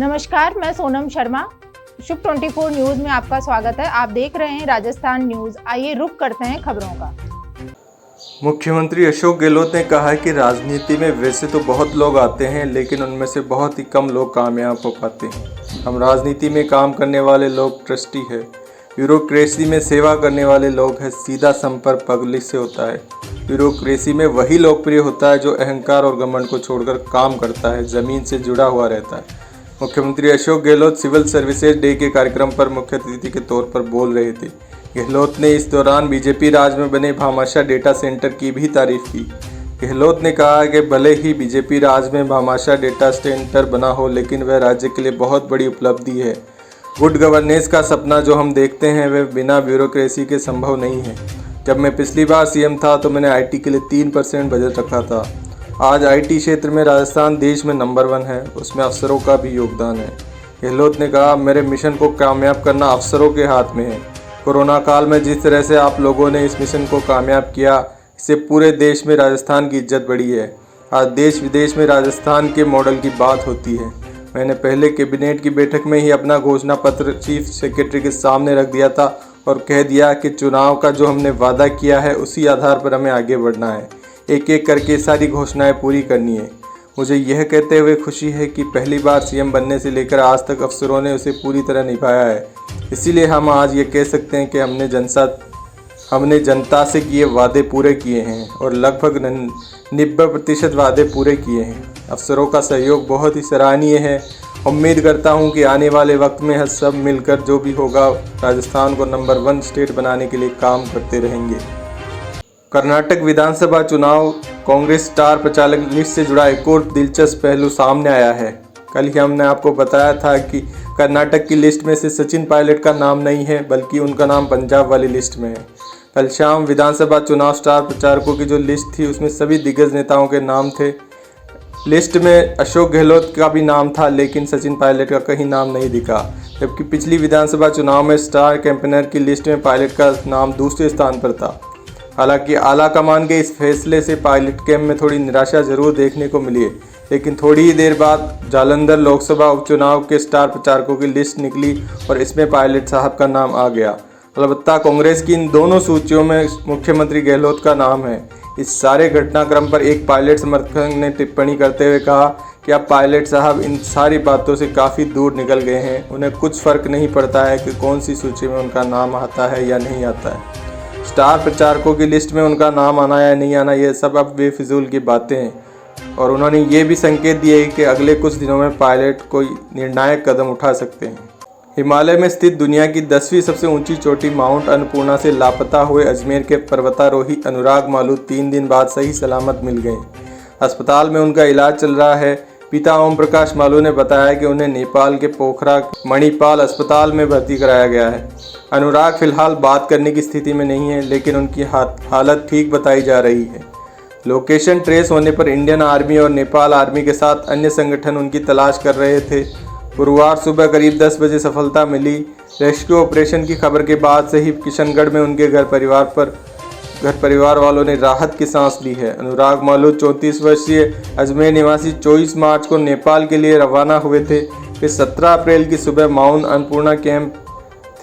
नमस्कार, मैं सोनम शर्मा। शुभ 24 न्यूज में आपका स्वागत है। आप देख रहे हैं राजस्थान न्यूज। आइए रुक करते हैं खबरों का। मुख्यमंत्री अशोक गहलोत ने कहा है कि राजनीति में वैसे तो बहुत लोग आते हैं, लेकिन उनमें से बहुत ही कम लोग कामयाब हो पाते हैं। हम राजनीति में काम करने वाले लोग ट्रस्टी है, ब्यूरोक्रेसी में सेवा करने वाले लोग हैं, सीधा संपर्क पब्लिक से होता है। ब्यूरोक्रेसी में वही लोकप्रिय होता है जो अहंकार और घमंड को छोड़कर काम करता है, ज़मीन से जुड़ा हुआ रहता है। मुख्यमंत्री Ashok Gehlot civil services day के कार्यक्रम पर मुख्य अतिथि के तौर पर बोल रहे थे। गहलोत ने इस दौरान बीजेपी राज में बने भामाशाह डेटा सेंटर की भी तारीफ की। गहलोत ने कहा कि भले ही बीजेपी राज में भामाशाह डेटा सेंटर बना हो, लेकिन वह राज्य के लिए बहुत बड़ी उपलब्धि है। गुड गवर्नेंस का सपना जो हम देखते हैं वह बिना ब्यूरोक्रेसी के संभव नहीं है। जब मैं पिछली बार सीएम था तो मैंने आईटी के लिए 3% बजट रखा था। आज आईटी क्षेत्र में राजस्थान देश में नंबर 1 है, उसमें अफसरों का भी योगदान है। गहलोत ने कहा, मेरे मिशन को कामयाब करना अफसरों के हाथ में है। कोरोना काल में जिस तरह से आप लोगों ने इस मिशन को कामयाब किया, इससे पूरे देश में राजस्थान की इज्जत बढ़ी है। आज देश विदेश में राजस्थान के मॉडल की बात होती है। मैंने पहले कैबिनेट की बैठक में ही अपना घोषणा पत्र चीफ सेक्रेटरी के सामने रख दिया था और कह दिया कि चुनाव का जो हमने वादा किया है उसी आधार पर हमें आगे बढ़ना है। एक एक करके सारी घोषणाएं पूरी करनी है। मुझे यह कहते हुए खुशी है कि पहली बार सीएम बनने से लेकर आज तक अफसरों ने उसे पूरी तरह निभाया है। इसीलिए हम आज ये कह सकते हैं कि हमने जनता से किए वादे पूरे किए हैं और लगभग 90% वादे पूरे किए हैं। अफसरों का सहयोग बहुत ही सराहनीय है। उम्मीद करता हूं कि आने वाले वक्त में हम सब मिलकर जो भी होगा राजस्थान को नंबर 1 स्टेट बनाने के लिए काम करते रहेंगे। कर्नाटक विधानसभा चुनाव कांग्रेस स्टार प्रचारक लिस्ट से जुड़ा एक और दिलचस्प पहलू सामने आया है। कल ही हमने आपको बताया था कि कर्नाटक की लिस्ट में से सचिन पायलट का नाम नहीं है, बल्कि उनका नाम पंजाब वाली लिस्ट में है। कल शाम विधानसभा चुनाव स्टार प्रचारकों की जो लिस्ट थी उसमें सभी दिग्गज नेताओं के नाम थे। लिस्ट में अशोक गहलोत का भी नाम था, लेकिन सचिन पायलट का कहीं नाम नहीं दिखा। जबकि पिछली विधानसभा चुनाव में स्टार कैंपेनर की लिस्ट में पायलट का नाम दूसरे स्थान पर था। हालांकि आला कमान के इस फैसले से पायलट कैंप में थोड़ी निराशा जरूर देखने को मिली है, लेकिन थोड़ी ही देर बाद जालंधर लोकसभा उपचुनाव के स्टार प्रचारकों की लिस्ट निकली और इसमें पायलट साहब का नाम आ गया। अलबत्ता कांग्रेस की इन दोनों सूचियों में मुख्यमंत्री गहलोत का नाम है। इस सारे घटनाक्रम पर एक पायलट समर्थक ने टिप्पणी करते हुए कहा कि अब पायलट साहब इन सारी बातों से काफ़ी दूर निकल गए हैं। उन्हें कुछ फ़र्क नहीं पड़ता है कि कौन सी सूची में उनका नाम आता है या नहीं आता है। स्टार प्रचारकों की लिस्ट में उनका नाम आना या नहीं आना, ये सब अब बेफिजूल की बातें हैं। और उन्होंने ये भी संकेत दिए कि अगले कुछ दिनों में पायलट कोई निर्णायक कदम उठा सकते हैं। हिमालय में स्थित दुनिया की 10वीं सबसे ऊंची चोटी माउंट अन्नपूर्णा से लापता हुए अजमेर के पर्वतारोही अनुराग मालू 3 दिन बाद सही सलामत मिल गए। अस्पताल में उनका इलाज चल रहा है। पिता ओम प्रकाश मालू ने बताया कि उन्हें नेपाल के पोखरा मणिपाल अस्पताल में भर्ती कराया गया है। अनुराग फिलहाल बात करने की स्थिति में नहीं है, लेकिन उनकी हालत ठीक बताई जा रही है। लोकेशन ट्रेस होने पर इंडियन आर्मी और नेपाल आर्मी के साथ अन्य संगठन उनकी तलाश कर रहे थे। गुरुवार सुबह करीब 10 बजे सफलता मिली। रेस्क्यू ऑपरेशन की खबर के बाद से ही किशनगढ़ में उनके घर परिवार वालों ने राहत की सांस ली है। अनुराग मालू 34 वर्षीय अजमेर निवासी 24 मार्च को नेपाल के लिए रवाना हुए थे। वे 17 अप्रैल की सुबह माउंट अन्नपूर्णा कैंप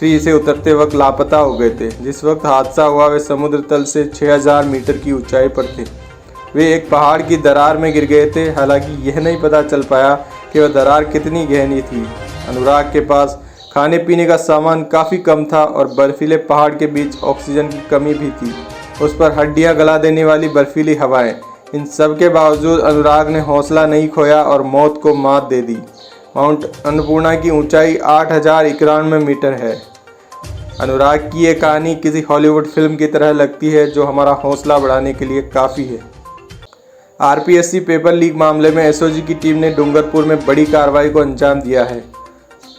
3 से उतरते वक्त लापता हो गए थे। जिस वक्त हादसा हुआ वे समुद्र तल से 6000 मीटर की ऊंचाई पर थे। वे एक पहाड़ की दरार में गिर गए थे। हालांकि यह नहीं पता चल पाया कि वह दरार कितनी गहरी थी। अनुराग के पास खाने पीने का सामान काफ़ी कम था और बर्फीले पहाड़ के बीच ऑक्सीजन की कमी भी थी। उस पर हड्डियां गला देने वाली बर्फीली हवाएं। इन सब के बावजूद अनुराग ने हौसला नहीं खोया और मौत को मात दे दी। माउंट अन्नपूर्णा की ऊंचाई 8091 मीटर है। अनुराग की ये कहानी किसी हॉलीवुड फिल्म की तरह लगती है, जो हमारा हौसला बढ़ाने के लिए काफ़ी है। आरपीएससी पेपर लीक मामले में एसओजी की टीम ने डूंगरपुर में बड़ी कार्रवाई को अंजाम दिया है।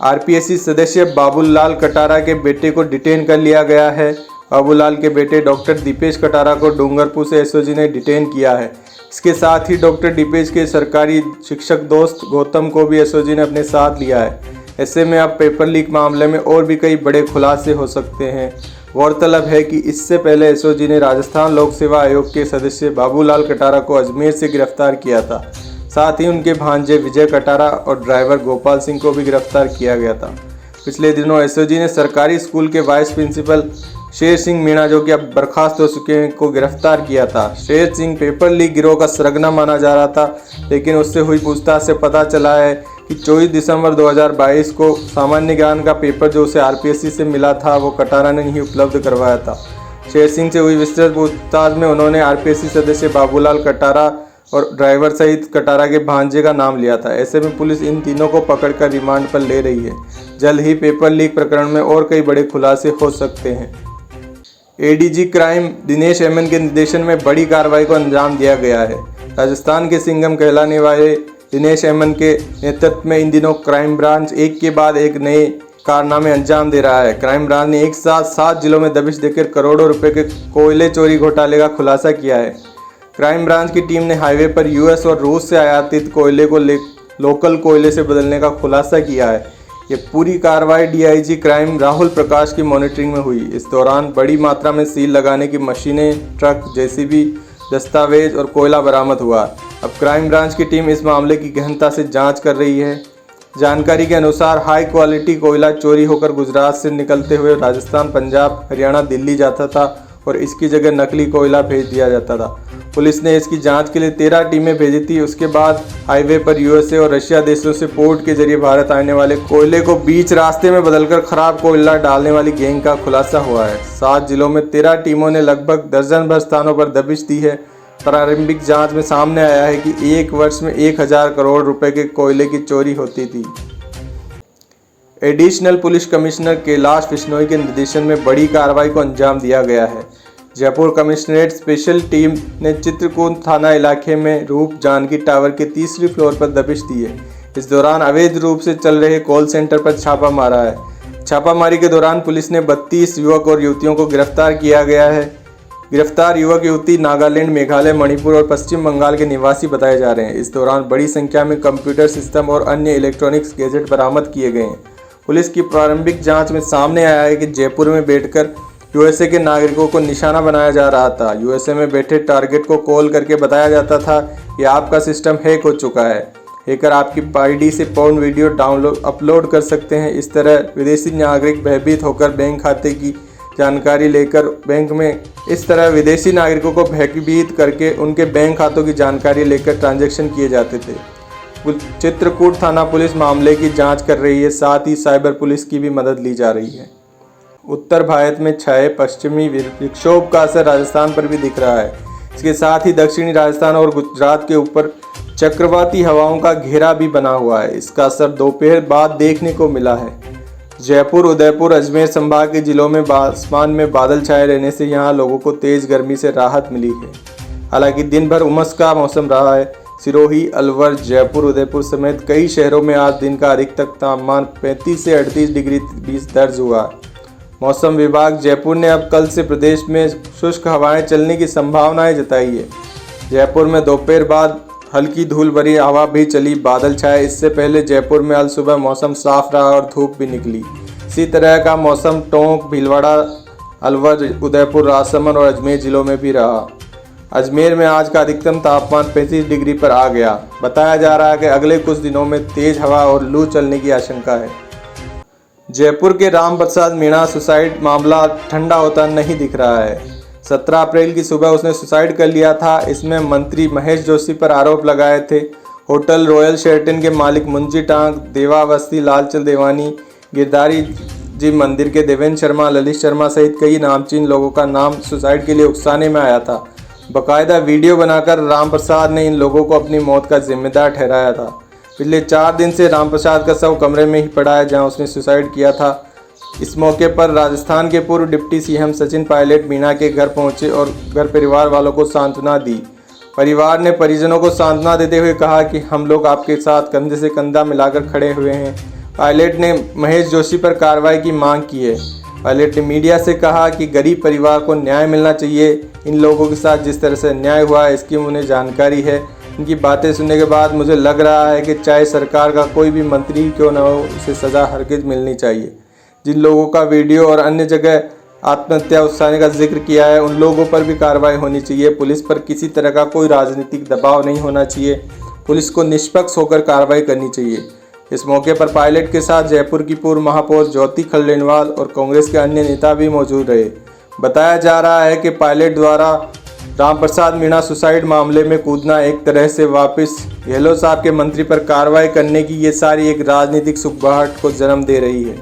आरपीएससी सदस्य बाबूलाल कटारा के बेटे को डिटेन कर लिया गया है। बाबूलाल के बेटे डॉक्टर दीपेश कटारा को डूंगरपुर से एसओजी ने डिटेन किया है। इसके साथ ही डॉक्टर दीपेश के सरकारी शिक्षक दोस्त गौतम को भी एसओजी ने अपने साथ लिया है। ऐसे में अब पेपर लीक मामले में और भी कई बड़े खुलासे हो सकते हैं। गौरतलब है कि इससे पहले एसओजी ने राजस्थान लोक सेवा आयोग के सदस्य बाबूलाल कटारा को अजमेर से गिरफ्तार किया था। साथ ही उनके भांजे विजय कटारा और ड्राइवर गोपाल सिंह को भी गिरफ्तार किया गया था। पिछले दिनों एसओजी ने सरकारी स्कूल के वाइस प्रिंसिपल शेर सिंह मीणा, जो कि अब बर्खास्त हो चुके हैं, को गिरफ्तार किया था। शेर सिंह पेपर लीक गिरोह का सरगना माना जा रहा था, लेकिन उससे हुई पूछताछ से पता चला है कि 24 दिसंबर 2022 को सामान्य ज्ञान का पेपर जो उसे आरपीएससी से मिला था वो कटारा ने नहीं उपलब्ध करवाया था। शेर सिंह से हुई विस्तृत पूछताछ में उन्होंने आरपीएससी सदस्य बाबूलाल कटारा और ड्राइवर सहित कटारा के भांजे का नाम लिया था। ऐसे में पुलिस इन तीनों को पकड़कर रिमांड पर ले रही है। जल्द ही पेपर लीक प्रकरण में और कई बड़े खुलासे हो सकते हैं। एडीजी क्राइम दिनेश एमएन के निर्देशन में बड़ी कार्रवाई को अंजाम दिया गया है। राजस्थान के सिंघम कहलाने वाले दिनेश एमएन के नेतृत्व में इन दिनों क्राइम ब्रांच एक के बाद एक नए कारनामे अंजाम दे रहा है। क्राइम ब्रांच ने एक साथ 7 जिलों में दबिश देकर करोड़ों रुपए के कोयले चोरी घोटाले का खुलासा किया है। क्राइम ब्रांच की टीम ने हाईवे पर यूएस और रूस से आयातित कोयले को लोकल कोयले से बदलने का खुलासा किया है। ये पूरी कार्रवाई डीआईजी क्राइम राहुल प्रकाश की मॉनिटरिंग में हुई। इस दौरान बड़ी मात्रा में सील लगाने की मशीनें, ट्रक, जेसीबी, दस्तावेज और कोयला बरामद हुआ। अब क्राइम ब्रांच की टीम इस मामले की गहनता से जांच कर रही है। जानकारी के अनुसार हाई क्वालिटी कोयला चोरी होकर गुजरात से निकलते हुए राजस्थान, पंजाब, हरियाणा, दिल्ली जाता था और इसकी जगह नकली कोयला भेज दिया जाता था। पुलिस ने इसकी जांच के लिए 13 टीमें भेजी थी। उसके बाद हाईवे पर यूएसए और रशिया देशों से पोर्ट के जरिए भारत आने वाले कोयले को बीच रास्ते में बदलकर खराब कोयला डालने वाली गैंग का खुलासा हुआ है। 7 जिलों में 13 टीमों ने लगभग दर्जन भर स्थानों पर दबिश दी है। प्रारंभिक जांच में सामने आया है कि एक वर्ष में 1000 करोड़ रुपए के कोयले की चोरी होती थी। Additional police commissioner Kailash Bishnoi के निर्देशन में बड़ी कार्रवाई को अंजाम दिया गया है। जयपुर कमिश्नरेट स्पेशल टीम ने चित्रकूट थाना इलाके में रूप जानकी टावर के 3री फ्लोर पर दबिश दी है। इस दौरान अवैध रूप से चल रहे कॉल सेंटर पर छापा मारा है। छापामारी के दौरान पुलिस ने 32 युवक और युवतियों को गिरफ्तार किया गया है। गिरफ्तार युवक युवती नागालैंड, मेघालय, मणिपुर और पश्चिम बंगाल के निवासी बताए जा रहे हैं। इस दौरान बड़ी संख्या में कंप्यूटर सिस्टम और अन्य इलेक्ट्रॉनिक्स गैजेट बरामद किए गए हैं। पुलिस की प्रारंभिक जांच में सामने आया है कि जयपुर में बैठकर यूएसए के नागरिकों को निशाना बनाया जा रहा था। यूएसए में बैठे टारगेट को कॉल करके बताया जाता था कि आपका सिस्टम हैक हो चुका है। हैकर आपकी आईडी से पोर्न वीडियो अपलोड कर सकते हैं। इस तरह विदेशी नागरिक भयभीत होकर बैंक खाते की जानकारी लेकर विदेशी नागरिकों को भयभीत करके उनके बैंक खातों की जानकारी लेकर ट्रांजैक्शन किए जाते थे। चित्रकूट थाना पुलिस मामले की जांच कर रही है। साथ ही साइबर पुलिस की भी मदद ली जा रही है। उत्तर भारत में छाए पश्चिमी विक्षोभ का असर राजस्थान पर भी दिख रहा है। इसके साथ ही दक्षिणी राजस्थान और गुजरात के ऊपर चक्रवाती हवाओं का घेरा भी बना हुआ है। इसका असर दोपहर बाद देखने को मिला है। जयपुर, उदयपुर, अजमेर संभाग के जिलों में आसमान में बादल छाए रहने से यहाँ लोगों को तेज गर्मी से राहत मिली है। हालांकि दिन भर उमस का मौसम रहा है। सिरोही, अलवर, जयपुर, उदयपुर समेत कई शहरों में आज दिन का अधिकतम तापमान 35 से 38 डिग्री 20 दर्ज हुआ। मौसम विभाग जयपुर ने अब कल से प्रदेश में शुष्क हवाएं चलने की संभावनाएं जताई है। जयपुर में दोपहर बाद हल्की धूल भरी हवा भी चली, बादल छाए। इससे पहले जयपुर में आज सुबह मौसम साफ रहा और धूप भी निकली। इसी तरह का मौसम टोंक, भीलवाड़ा, अलवर, उदयपुर, राजसमंद और अजमेर जिलों में भी रहा। अजमेर में आज का अधिकतम तापमान 35 डिग्री पर आ गया। बताया जा रहा है कि अगले कुछ दिनों में तेज हवा और लू चलने की आशंका है। जयपुर के राम प्रसाद मीणा सुसाइड मामला ठंडा होता नहीं दिख रहा है। 17 अप्रैल की सुबह उसने सुसाइड कर लिया था। इसमें मंत्री महेश जोशी पर आरोप लगाए थे। होटल रॉयल शेरटन के मालिक मुंजी टांग, देवावस्थी लालचंद देवानी, गिरधारी जी मंदिर के देवेंद्र शर्मा, ललित शर्मा सहित कई नामचीन लोगों का नाम सुसाइड के लिए उकसाने में आया था। बाकायदा वीडियो बनाकर राम प्रसाद ने इन लोगों को अपनी मौत का जिम्मेदार ठहराया था। पिछले 4 दिन से राम प्रसाद का शव कमरे में ही पड़ा है जहां उसने सुसाइड किया था। इस मौके पर राजस्थान के पूर्व डिप्टी सीएम सचिन पायलट मीणा के घर पहुंचे और घर परिवार वालों को सांत्वना दी। परिवार ने परिजनों को सांत्वना देते हुए कहा कि हम लोग आपके साथ कंधे से कंधा मिलाकर खड़े हुए हैं। पायलट ने महेश जोशी पर कार्रवाई की मांग की है। पायलट ने मीडिया से कहा कि गरीब परिवार को न्याय मिलना चाहिए। इन लोगों के साथ जिस तरह से अन्याय हुआ है इसकी मुझे जानकारी है। इनकी बातें सुनने के बाद मुझे लग रहा है कि चाहे सरकार का कोई भी मंत्री क्यों न हो, उसे सज़ा हरगिज़ मिलनी चाहिए। जिन लोगों का वीडियो और अन्य जगह आत्महत्या उकसाने का जिक्र किया है उन लोगों पर भी कार्रवाई होनी चाहिए। पुलिस पर किसी तरह का कोई राजनीतिक दबाव नहीं होना चाहिए। पुलिस को निष्पक्ष होकर कार्रवाई करनी चाहिए। इस मौके पर पायलट के साथ जयपुर की पूर्व महापौर ज्योति खंडेलवाल और कांग्रेस के अन्य नेता भी मौजूद रहे। बताया जा रहा है कि पायलट द्वारा रामप्रसाद मीणा सुसाइड मामले में कूदना एक तरह से वापस गहलोत साहब के मंत्री पर कार्रवाई करने की ये सारी एक राजनीतिक सुखबहाट को जन्म दे रही है।